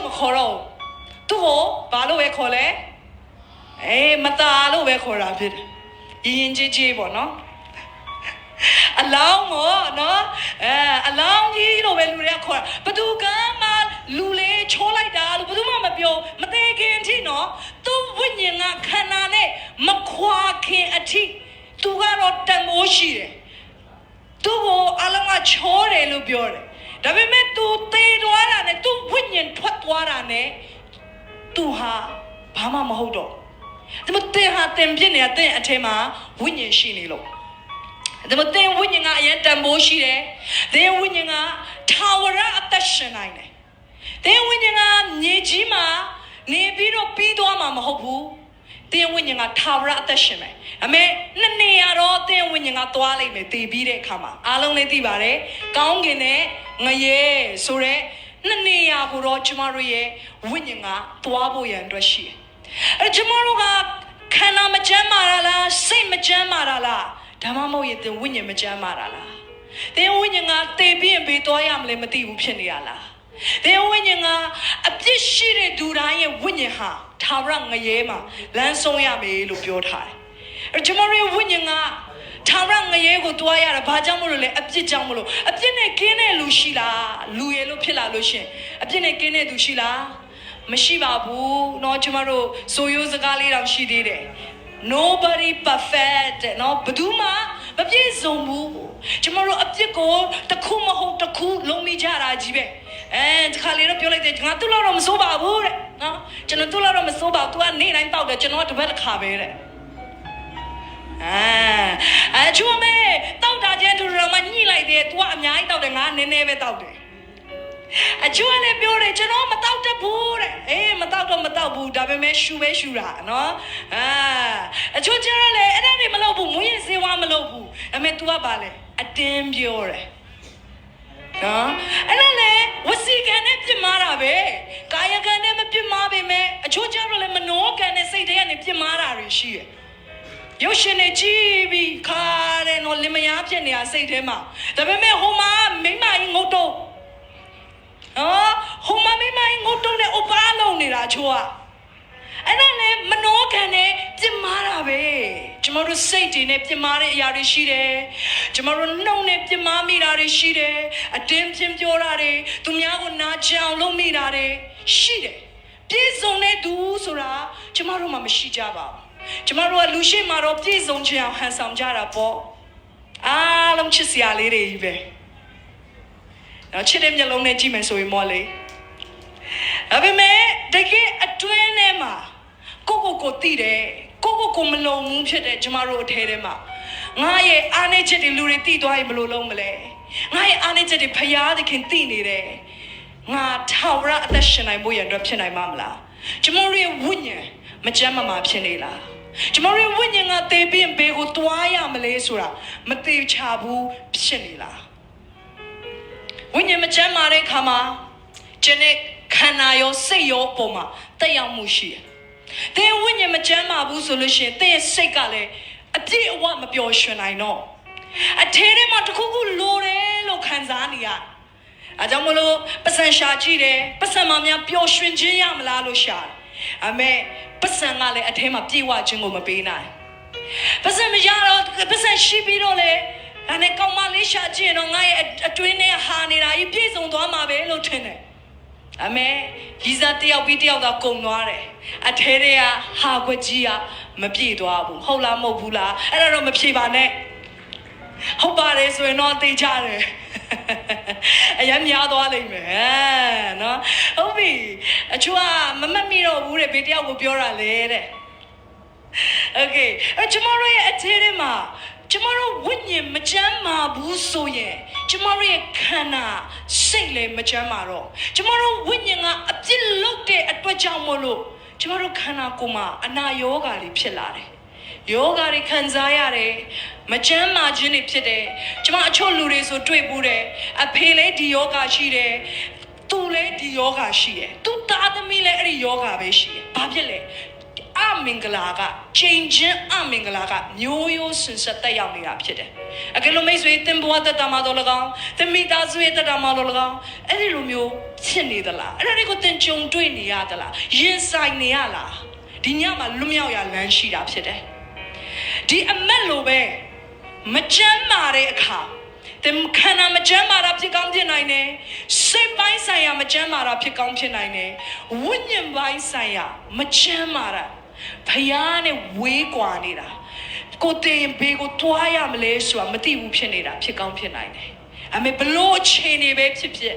မခေါ်တော့သူ့ကိုဘာလို့ပဲခေါ်လဲမตาလို့ပဲခေါ်တာဖြစ်တယ်ရင်ကြီးပေါ့နော်အလောင်းကိုနော်အလောင်းကြီးလို့ပဲလူတွေကခေါ်တာဘသူကမှလူလေးချိုးလိုက်တာလို့ဘသူမှမပြောမသေးခင်အထိနော်သူ့ဝိညာဉ်ကခန္ဓာနဲ့မခွာခင်အထိသူကတော့တန်ဖိုးရှိတယ်သူ့ကိုအလုံးကချိုးတယ်လို့ပြောတယ်ဒါပေမဲ့သူသေသွားတာနဲ့သူ့ဝိညာဉ်ထွက်သွားတာနဲ့သူဟာဘာမှမဟုတ်တော့ဒါမှတင်ဟာတင်ပြနေတာတင်အထဲမှာဝိညာဉ်ရှိနေလို့ဒါမှတင်ဝိညာဉ်ကအရင်တန်ဖိုးရှိတယ်တင်ဝိညာဉ်ကထာဝရအသက်ရှင်နိုင်တယ်တင်ဝိညာဉ်ကမြေကြီးမှာနေပြီးတော့ပြီးသွားမှာမဟုတ်ဘူးတင်ဝိညာဉ်ကထာဝရအသက်ရှင်မယ်အမေနှစ်နေရတော့တင်ဝိညာဉ်ကသွားလိုက်မယ်တည်ပြီးတဲ့အခါမှာအားလုံးလည်းသိပါတယ်ကောင်းကင်နဲ့ငရဲဆိုတဲ့နှစ်နေရကိုတော့ကျမတို့ရဲ့ဝိညာဉ်ကသွားဖို့ရန်အတွက်ရှိတယ်ကျမတို့ကခန္ဓာမကျမ်းမာတာလားစိတ်မကျမ်းမာတာလားဒါမှမဟုတ်ရင်သင်ဝိညာဉ်မကျမ်းမာတာလားသင်ဝိညာဉ်ကတေပြီးရင်ဘေးသွားရမလဲမသိဘူးဖြစ်နေရလားသင်ဝိညာဉ်ကအပြစ်ရှိတဲ့သူတိုင်းရဲ့ဝိညာဉ်ဟာထာဝရငရဲမှာလမ်းဆုံးရမယ်လို့ပြောထားတယ်ကျမတို့ရဲ့ဝိညာဉ်ကထာဝရငရဲကိုတွားရတာဘာကြောင့်မလို့လဲအပြစ်ကြောင့်မလို့အပြစ်နဲ့ကင်းတဲ့လူရှိလားလူရလို့ဖြစ်လာလို့ရှင်အပြစ်နဲ့ကင်းတဲ့သူရှိလားမရှိပါဘူးเนาะကျမတို့ဆိုရိုးစကားလေးတောင်ရှိသေးတယ် nobody perfect เนาะဘယ်သူမှမပြည့်စုံဘူးကျမတို့အပြစ်ကိုတစ်ခုမဟုတ်တစ်ခုလုံးမိကြတာကြီးပဲဒီခါလေးတော့ပြောလိုက်တယ်ငါသူ့လောက်တော့မစိုးပါဘူးတဲ့နော်ကျွန်တော်သူ့လောက်တော့မစိုးပါဘူး तू ကနေတိုင်းတောက်တယ်ကျွန်တော်ကတစ်ပတ်တစ်ခါပဲတဲ့ချူမဲတောက်တာချင်းသူတို့မှညှိလိုက်တယ် तू ကအများကြီးတောက်တယ်ငါနည်းနည်းပဲတောက်တယ်အချူလည်းပြောတယ်ကျွန်တော်မတောက်တတ်ဘူးတဲ့မတောက်တော့မတောက်ဘူးဒါပေမဲ့ရှူပဲရှူတာနော်အချူကျတော့လေအဲ့ဒါတွေမလုပ်ဘူးမွေးရင်စေဝါမလုပ်ဘူးဒါပေမဲ့ तू ကပါလေအတင်းပြောတယ်နော်အဲ့ဒါလေဝစီကံနဲ့ပြစ်မှားတာပဲကာယကံနဲ့မပြစ်မှားပေမဲ့အချို့ကျတော့လေမနောကံနဲ့စိတ်ထဲကနေပြစ်မှားတာတွေရှိတယ်ရုပ်ရှင်နဲ့ကြည့်ပြီးခါတဲ့နော်လင်မယားဖြစ်နေတာစိတ်ထဲမှာဒါပေမဲ့ဟိုမှာမိမကြီးငုတ်တုံးဟိုမှာမိမကြီးငုတ်တုံးနဲ့ဥပါလုံးနေတာချို့ကအဲ့ဒါလေမနောကံနဲ့ပြစ်မှားတာပဲကျမတို့စိတ်တွေနဲ့ပြစ်မှားတဲ့အရာတွေရှိတယ်ကျမတို့နှုတ်နဲ့ပြစ်မှားမိတာတွေရှိတယ်အတင်းပြင်းပြောတာတွေသူများကိုနာကျင်အောင်လုပ်မိတာတွေရှိတယ်ပြည့်စုံတဲ့သူဆိုတာကျမတို့မှမရှိကြပါဘူးကျမတို့ကလူရှိမှတော့ပြည့်စုံခြင်းအောင်ဟန်ဆောင်ကြတာပေါ့အားလုံးချစ်စရာလေးတွေကြီးပဲချစ်တဲ့မျက်လုံးနဲ့ကြည့်မယ်ဆိုရင်မော်လေဒါပေမဲ့တကယ်အတွင်းထဲမှာကိုသိတယ်ကိုမလုံဘူးဖြစ်တဲ့ကျမတို့အထဲထဲမှာငါရဲ့အားနည်းချက်တွေလူတွေသိသွားရင်ဘယ်လိုလုပ်မလဲငါရဲ့အားနည်းချက်တွေဖျားသခင်သိနေတယ်ငါထာဝရအသက်ရှင်နိုင်ဖို့ရန်အတွက်ဖြစ်နိုင်မှာမလားကျမတို့ရဲ့ဝိညာဉ်မကျမ်းမာဖြစ်နေလားကျမတို့ရဲ့ဝိညာဉ်ကသေပြီးဘေးကိုတွားရမလဲဆိုတာမသေချာဘူးဖြစ်နေလားဝိညာဉ်မကျမ်းမာတဲ့အခါမှာကျန်တဲ့ခန္ဓာရောစိတ်ရောပုံမှာတက်ရောက်မှုရှိတယ်သင်ဝိညာဉ်မကျမ်းမာဘူးဆိုလို့ရှိရင်သင်ရဲ့စိတ်ကလည်းအပြည့်အဝမပျော်ရွှင်နိုင်တော့အထဲထဲမှာတခုခုလိုတယ်လို့ခံစားနေရအဲကြောင့်မလို့ပစံရှာကြည့်တယ်ပစံမများပျော်ရွှင်ခြင်းရမလားလို့ရှာတယ်အမေပစံကလည်းအထဲမှာပြေဝခြင်းကိုမပေးနိုင်ပစံမရတော့ပစံရှိပြီးတော့လေဒါနဲ့ကောင်မလေးရှာကြည့်ရင်တော့ငါရဲ့အတွင်းထဲဟာနေတာကြီးပြည့်စုံသွားမှာပဲလို့ထင်တယ်အမေရီဇာတယောက်ပြီးတယောက်ကကုံသွားတယ်အထဲတွေကဟာခွက်ကြီးကမပြေသွားဘူးဟုတ်လားမဟုတ်ဘူးလားအဲ့ဒါတော့မဖြေပါနဲ့ဟုတ်ပါတယ်ဆိုရင်တော့သိကြတယ်အရင်များသွားလိမ့်မယ်နော်ဟုတ်ပြီအချို့ကမမတ်မိတော့ဘူးတဲ့ဘေးတယောက်ကိုပြောတာလေတဲ့โอเคကျမတို့ရဲ့အထဲထဲမှာကျမတို့ဝိညာဉ်မကျမ်းမာဘူးဆိုရင်ကျမတို့ရဲ့ခန္ဓာစိတ်လည်းမကျမ်းမာတော့ကျမတို့ဝိညာဉ်ကအပြစ်လုပ်တဲ့အတွက်ကြောင့်မို့လို့ကျမတို့ခန္ဓာကိုယ်မှာအနာရောဂါတွေဖြစ်လာတယ်ယောဂါတွေခံစားရတယ်မကျမ်းမာခြင်းတွေဖြစ်တယ်ကျမအချို့လူတွေဆိုတွေ့ဘူးတယ်အဖေလည်းဒီယောဂါရှိတယ်သူလည်းဒီယောဂါရှိတယ်သူသားသမီးလည်းအဲ့ဒီယောဂါပဲရှိတယ်ဘာဖြစ်လဲအ မင်္ဂလာကချိန်ချင်းအမင်္ဂလာကမျိုးရိုးဆွန်ဆက်တက်ရောက်နေတာဖြစ်တယ်အကယ်လို့မိတ်ဆွေသင်ဘဝတတမှာတော့၎င်းသင်မိသားစုရဲ့တတမှာတော့၎င်းအဲ့ဒီလိုမျိုးဖြစ်နေသလားအဲ့ဒါတွေကိုသင်ကြုံတွေ့နေရသလားရင်ဆိုင်နေရလားဒီညမှာလွတ်မြောက်ရလမ်းရှိတာဖြစ်တယ်ဒီအမက်လိုပဲမချမ်းမာတဲ့အခါသင်ခန္ဓာမချမ်းမာတာဖြစ်ကောင်းဖြစ်နိုင်တယ်စိတ်ပိုင်းဆိုင်ရာမချမ်းမာတာဖြစ်ကောင်းဖြစ်နိုင်တယ်ဝိညာဉ်ပိုင်းဆိုင်ရာမချမ်းမာတာဖယားနဲ့ဝေးကွာနေတာကိုတင်ဘေကိုတွားရမလဲဆိုတာမသိဘူးဖြစ်နေတာဖြစ်ကောင်းဖြစ်နိုင်တယ်အမေဘလို့အခြေအနေပဲဖြစ်ဖြစ်